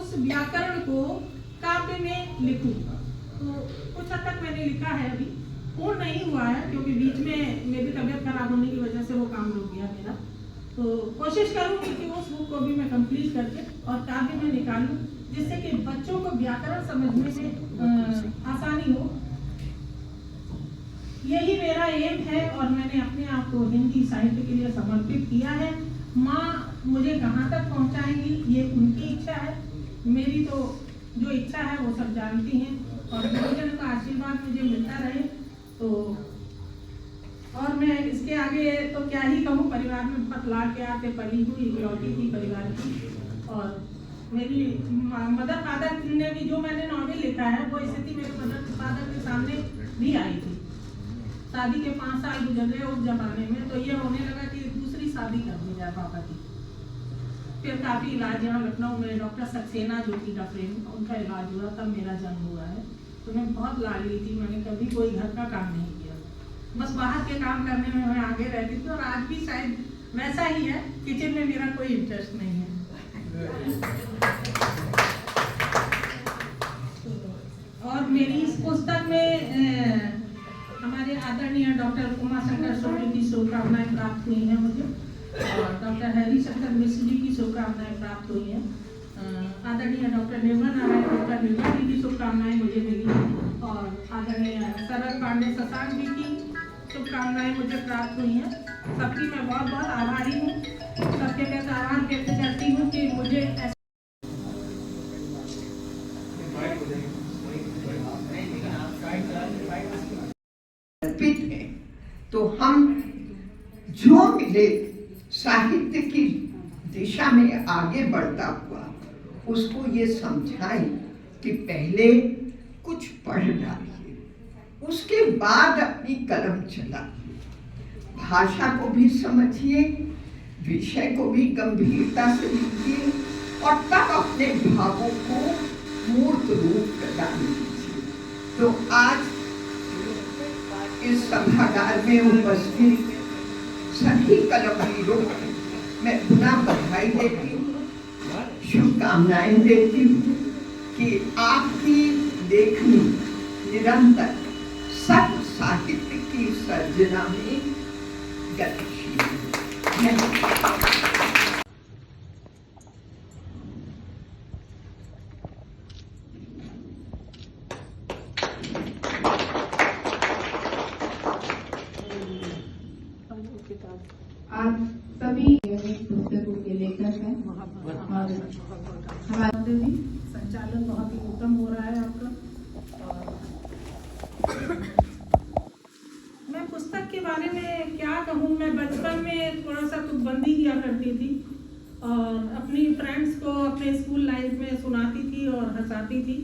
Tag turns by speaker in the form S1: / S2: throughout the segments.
S1: उस व्याकरण को काव्य में लिखूं। तो कुछ हद तक मैंने लिखा है, अभी पूर्ण नहीं हुआ है क्योंकि बीच में मेरी तबीयत खराब होने की वजह से वो काम रुक गया मेरा। तो कोशिश करूंगी कि उस बुक को भी मैं कंप्लीट करके और काव्य में निकालूं, जिससे कि बच्चों को व्याकरण समझने में आसानी हो। यही मेरा एम है और मैंने अपने आप को हिंदी साहित्य के लिए समर्पित किया है। माँ मुझे कहाँ तक पहुँचाएंगी ये उनकी इच्छा है, मेरी तो जो इच्छा है वो सब जानती हैं, और गुरुजन का आशीर्वाद मुझे मिलता रहे। तो और मैं इसके आगे तो क्या ही कहूँ, परिवार में बहुत लाड प्यार से पली हुई इकलौती थी परिवार की। और मेरी मदर फादर ने भी जो मैंने नॉवेल लिखा है वो स्थिति मेरे मदर फादर के सामने भी आई थी। शादी के 5 साल गुजर गए उस जमाने में, तो ये होने लगा कि दूसरी शादी कर दी जाए पापा की। फिर काफ़ी इलाज यहाँ लखनऊ में डॉक्टर सक्सेना जो थी डॉक्टर, उनका इलाज हुआ, तब मेरा जन्म हुआ है। तो मैं बहुत लाडली थी, मैंने कभी कोई घर का काम नहीं किया, बस बाहर के काम करने में मैं आगे रहती थी। और आज भी शायद वैसा ही है, किचन में मेरा कोई इंटरेस्ट नहीं है। और मेरी इस पुस्तक में हमारे आदरणीय डॉक्टर उमाशंकर सोनी की शुभकामनाएं प्राप्त हुई हैं मुझे, और डॉक्टर हरिशंकर मिश्र जी की शुभकामनाएं प्राप्त हुई हैं। आदरणीय डॉक्टर निर्मल नारायण जी की शुभकामनाएं मुझे मिली, और आदरणीय शरद पांडे शशांक जी की शुभकामनाएं मुझे प्राप्त हुई हैं। सबकी मैं बहुत बहुत आभारी हूँ, सबके प्रति आभार व्यक्त करती हूँ कि मुझे
S2: है। तो हम जो मिले साहित्य की दिशा में आगे बढ़ता हुआ उसको ये समझाएं कि पहले कुछ पढ़ डालिए, उसके बाद अपनी कलम चलाइए, भाषा को भी समझिए, विषय को भी गंभीरता से लीजिए, और तब अपने भावों को मूर्त रूप प्रदान कीजिए। तो आज इस सभागार में उपस्थित सभी कलमवीरों को मैं पुनः बधाई देती हूँ, शुभकामनाएं देती हूँ कि आपकी लेखनी निरंतर सब साहित्य की सर्जना में गतिशील है।
S3: आज सभी पुस्तकों के लेखक हैं और हमारे
S1: भी संचालन बहुत ही उत्तम हो रहा है आपका। मैं पुस्तक के बारे में क्या कहूँ, मैं बचपन में थोड़ा सा तुकबंदी किया करती थी और अपनी फ्रेंड्स को अपने स्कूल लाइफ में सुनाती थी और हंसाती थी,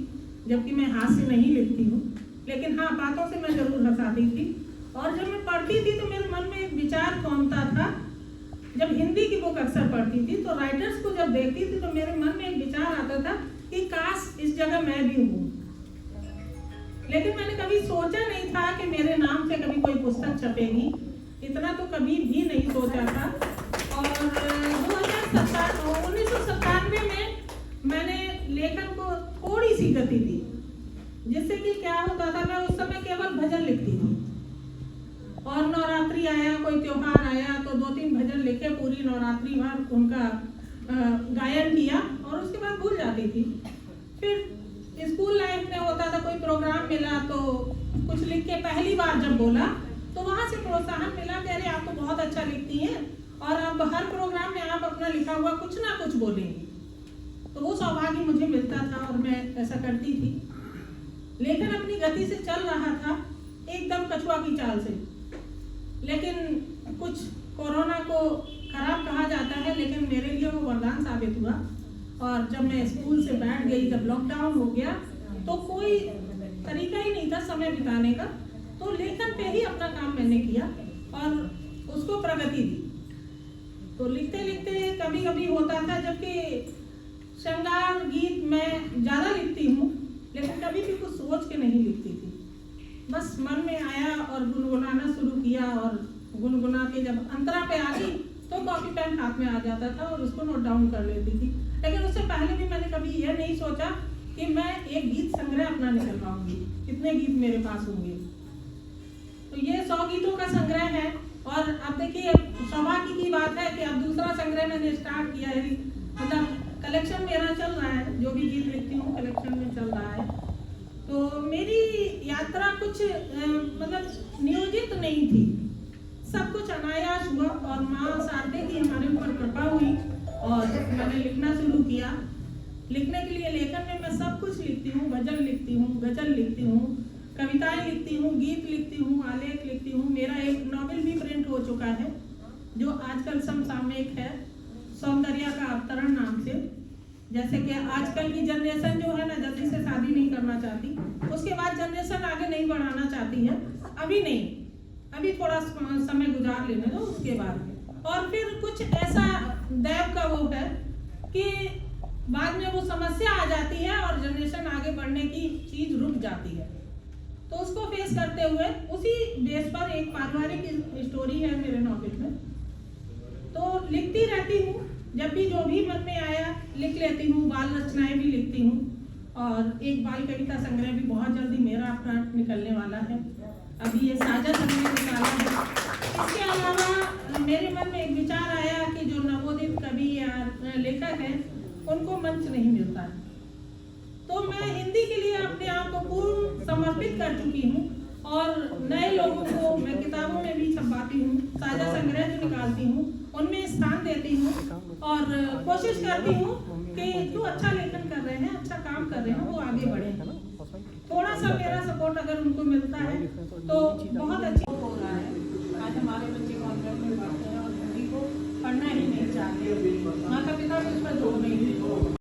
S1: जबकि मैं हास्य नहीं लिखती हूँ, लेकिन हाँ बातों से मैं जरूर हंसाती थी। और जब मैं पढ़ती थी तो मेरे मन में एक विचार कौमता था, जब हिंदी की बुक अक्सर पढ़ती थी तो राइटर्स को जब देखती थी तो मेरे मन में एक विचार आता था कि काश इस जगह मैं भी हूँ। लेकिन मैंने कभी सोचा नहीं था कि मेरे नाम से कभी कोई पुस्तक छपेगी, इतना तो कभी भी नहीं सोचा था। और 1997 में मैंने लेखन को थोड़ी सी गति दी, जिससे कि क्या होता था, मैं उस समय केवल भजन लिखती थी, और नवरात्रि आया, कोई त्योहार आया तो 2-3 भजन लिखे, पूरी नवरात्रि भर उनका गायन किया और उसके बाद भूल जाती थी। फिर स्कूल लाइफ में होता था, कोई प्रोग्राम मिला तो कुछ लिख के पहली बार जब बोला तो वहाँ से प्रोत्साहन मिला कि अरे आप तो बहुत अच्छा लिखती हैं और अब हर प्रोग्राम में आप अपना लिखा हुआ कुछ ना कुछ बोलेंगी। तो वो सौभाग्य मुझे मिलता था और मैं ऐसा करती थी। लेखन अपनी गति से चल रहा था, एकदम कछुआ की चाल से, लेकिन कुछ कोरोना को खराब कहा जाता है, लेकिन मेरे लिए वो वरदान साबित हुआ। और जब मैं स्कूल से बैठ गई, जब लॉकडाउन हो गया तो कोई तरीका ही नहीं था समय बिताने का, तो लेखन पे ही अपना काम मैंने किया और उसको प्रगति दी। तो लिखते लिखते कभी कभी होता था, जबकि श्रृंगार गीत मैं ज़्यादा लिखती हूँ, लेकिन कभी भी कुछ सोच के नहीं लिखती थी, बस मन में आया और गुनगुनाना शुरू किया। और गुनगुना के जब अंतरा पे आ गई तो कॉपी पेन हाथ में आ जाता था और उसको नोट डाउन कर लेती थी। लेकिन उससे पहले भी मैंने कभी यह नहीं सोचा कि मैं एक गीत संग्रह अपना निकलवाऊंगी, कितने गीत मेरे पास होंगे। तो ये 100 गीतों का संग्रह है। और अब देखिए सौभाग्य की बात है कि अब दूसरा संग्रह मैंने स्टार्ट किया है, मतलब कलेक्शन मेरा चल रहा है, जो भी गीत लिखती हूँ कलेक्शन में चल रहा है। तो मेरी यात्रा कुछ मतलब नियोजित नहीं थी, सब कुछ अनायास हुआ और माँ शारदे की हमारे ऊपर कृपा हुई और मैंने लिखना शुरू किया। लिखने के लिए लेखन में मैं सब कुछ लिखती हूँ, भजन लिखती हूँ, गजल लिखती हूँ, कविताएं लिखती हूँ, गीत लिखती हूँ, आलेख लिखती हूँ। मेरा एक नॉवेल भी प्रिंट हो चुका है जो आजकल समसामयिक है, सौंदर्य का अवतरण नाम से। जैसे कि आजकल की जनरेशन जो है ना, जल्दी से शादी नहीं करना चाहती, उसके बाद जनरेशन आगे नहीं बढ़ाना चाहती है, अभी नहीं, अभी थोड़ा समय गुजार लेने दो उसके बाद। और फिर कुछ ऐसा दैव का वो है कि बाद में वो समस्या आ जाती है और जनरेशन आगे बढ़ने की चीज रुक जाती है। तो उसको फेस करते हुए उसी बेस पर एक पारिवारिक स्टोरी है मेरे नॉवेल में। तो लिखती रहती हूँ, जब भी जो भी मन में आया लिख लेती हूँ। बाल रचनाएं भी लिखती हूँ और एक बाल कविता संग्रह भी बहुत जल्दी मेरा अपना निकलने वाला है। अभी ये साझा संग्रह निकाला है। इसके अलावा मेरे मन में एक विचार आया कि जो नवोदित कवि या लेखक हैं उनको मंच नहीं मिलता है, तो मैं हिंदी के लिए अपने आप को पूर्ण समर्पित कर चुकी हूँ और नए लोगों को मैं किताबों में भी छपवाती हूँ, साझा संग्रह जो निकालती हूँ उनमें स्थान देती हूँ और कोशिश करती हूँ कि जो अच्छा लेखन कर रहे हैं, अच्छा काम कर रहे हैं, वो आगे बढ़े। थोड़ा सा मेरा सपोर्ट अगर उनको मिलता है तो बहुत अच्छा हो रहा है। आज हमारे